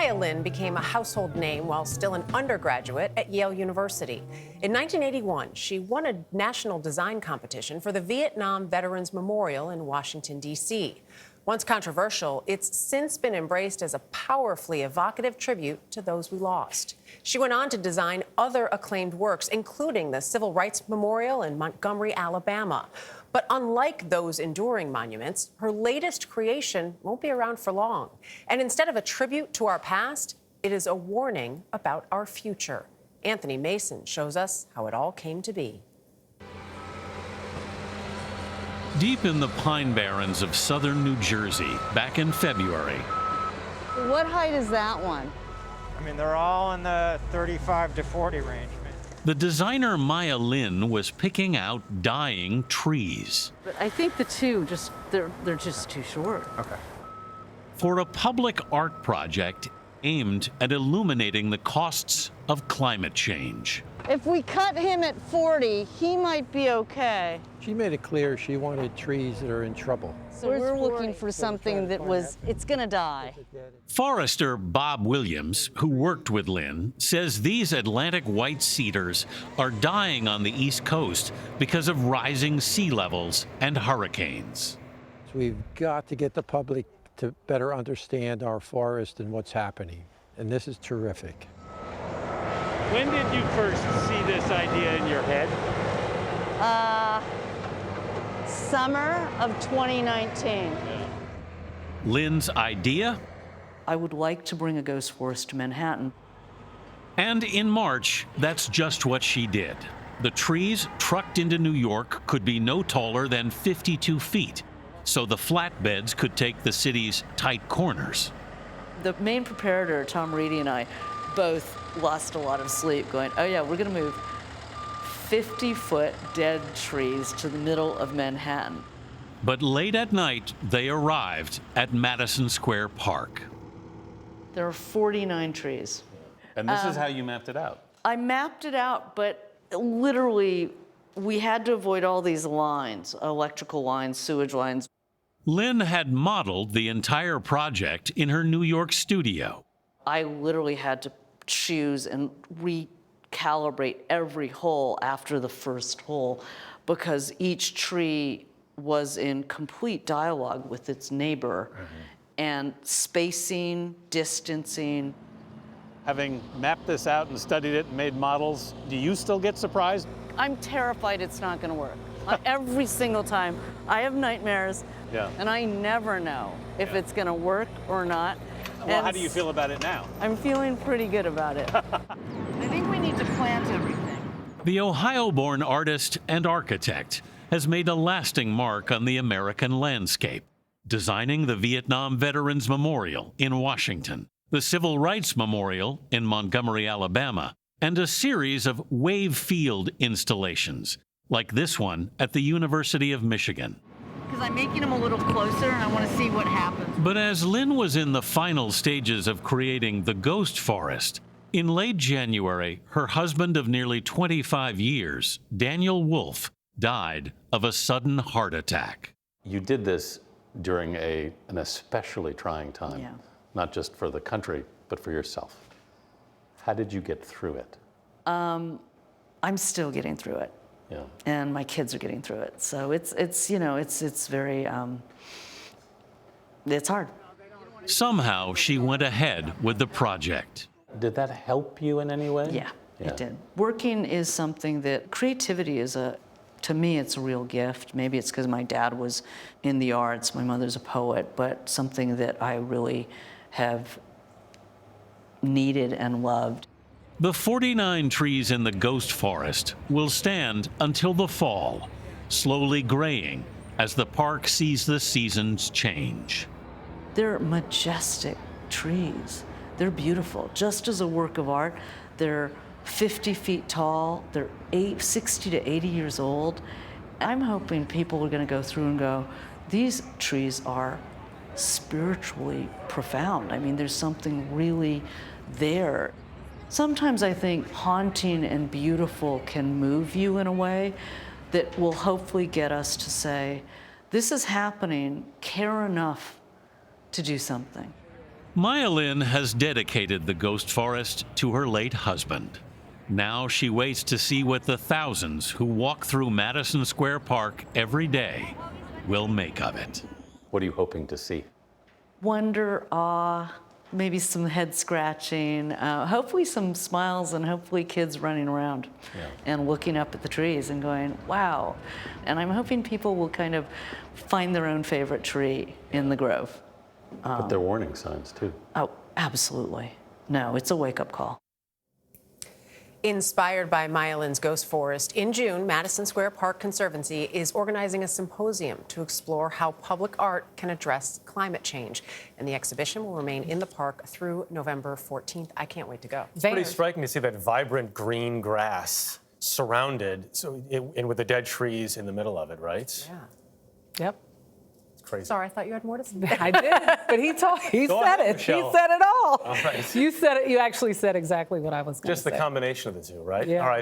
Maya Lin became a household name while still an undergraduate at Yale University. In 1981, she won a national design competition for the Vietnam Veterans Memorial in Washington, D.C. Once controversial, it's since been embraced as a powerfully evocative tribute to those we lost. She went on to design other acclaimed works, including the Civil Rights Memorial in Montgomery, Alabama. But unlike those enduring monuments, her latest creation won't be around for long. And instead of a tribute to our past, it is a warning about our future. Anthony Mason shows us how it all came to be. Deep in the Pine Barrens of southern New Jersey, back in February. What height is that one? I mean, they're all in the 35 to 40 range. The designer Maya Lin was picking out dying trees. But I think the two, they're just too short. Okay. For a public art project aimed at illuminating the costs of climate change. If we cut him at 40, he might be okay. She made it clear she wanted trees that are in trouble. So we're looking for something that it's gonna die. Forester Bob Williams, who worked with Lin, says these Atlantic white cedars are dying on the East Coast because of rising sea levels and hurricanes. So we've got to get the public to better understand our forest and what's happening. And this is terrific. When did you first see this idea in your head? Summer of 2019. Lin's idea? I would like to bring a ghost forest to Manhattan. And in March, that's just what she did. The trees trucked into New York could be no taller than 52 feet, so the flatbeds could take the city's tight corners. The main preparator, Tom Reedy, and I both lost a lot of sleep going, oh yeah, we're gonna move 50-foot dead trees to the middle of Manhattan. But late at night, they arrived at Madison Square Park. There are 49 trees. And this is how you mapped it out? I mapped it out, but literally, we had to avoid all these lines, electrical lines, sewage lines. Lin had modeled the entire project in her New York studio. I literally had to choose and recalibrate every hole after the first hole because each tree was in complete dialogue with its neighbor. And spacing, distancing. Having mapped this out and studied it and made models, do you still get surprised? I'm terrified it's not gonna work. Every single time, I have nightmares, and I never know if it's gonna work or not. Well, And how do you feel about it now? I'm feeling pretty good about it. I think we need to plant everything. The Ohio-born artist and architect has made a lasting mark on the American landscape, designing the Vietnam Veterans Memorial in Washington, the Civil Rights Memorial in Montgomery, Alabama, and a series of wave field installations, like this one at the University of Michigan. Because I'm making them a little closer and I want to see what happens. But as Lin was in the final stages of creating the ghost forest, in late January, her husband of nearly 25 years, Daniel Wolfe, died of a sudden heart attack. You did this during an especially trying time, not just for the country, but for yourself. How did you get through it? I'm still getting through it. Yeah. And my kids are getting through it. So it's very, it's hard. Somehow she went ahead with the project. Did that help you in any way? Yeah, it did. Working is something that, creativity is to me, it's a real gift. Maybe it's because my dad was in the arts, my mother's a poet, but something that I really have needed and loved. The 49 trees in the ghost forest will stand until the fall, slowly graying as the park sees the seasons change. They're majestic trees. They're beautiful. Just as a work of art, they're 50 feet tall. They're 60 to 80 years old. I'm hoping people are going to go through and go, these trees are spiritually profound. I mean, there's something really there. Sometimes I think haunting and beautiful can move you in a way that will hopefully get us to say, this is happening, care enough to do something. Maya Lin has dedicated the ghost forest to her late husband. Now she waits to see what the thousands who walk through Madison Square Park every day will make of it. What are you hoping to see? Wonder, awe, maybe some head scratching, hopefully some smiles, and hopefully kids running around and looking up at the trees and going, wow. And I'm hoping people will kind of find their own favorite tree in the grove. But they're warning signs too. Oh, absolutely. No, it's a wake-up call. Inspired by Maya Lin's Ghost Forest, in June, Madison Square Park Conservancy is organizing a symposium to explore how public art can address climate change. And the exhibition will remain in the park through November 14th. I can't wait to go. It's pretty striking to see that vibrant green grass surrounded, and with the dead trees in the middle of it, right? Yeah. Yep. It's crazy. Sorry, I thought you had more to say. I did, but he said it. Michelle. He said it all. All right. You said it. You actually said exactly what I was going to say. Just the combination of the two, right? Yeah. All right.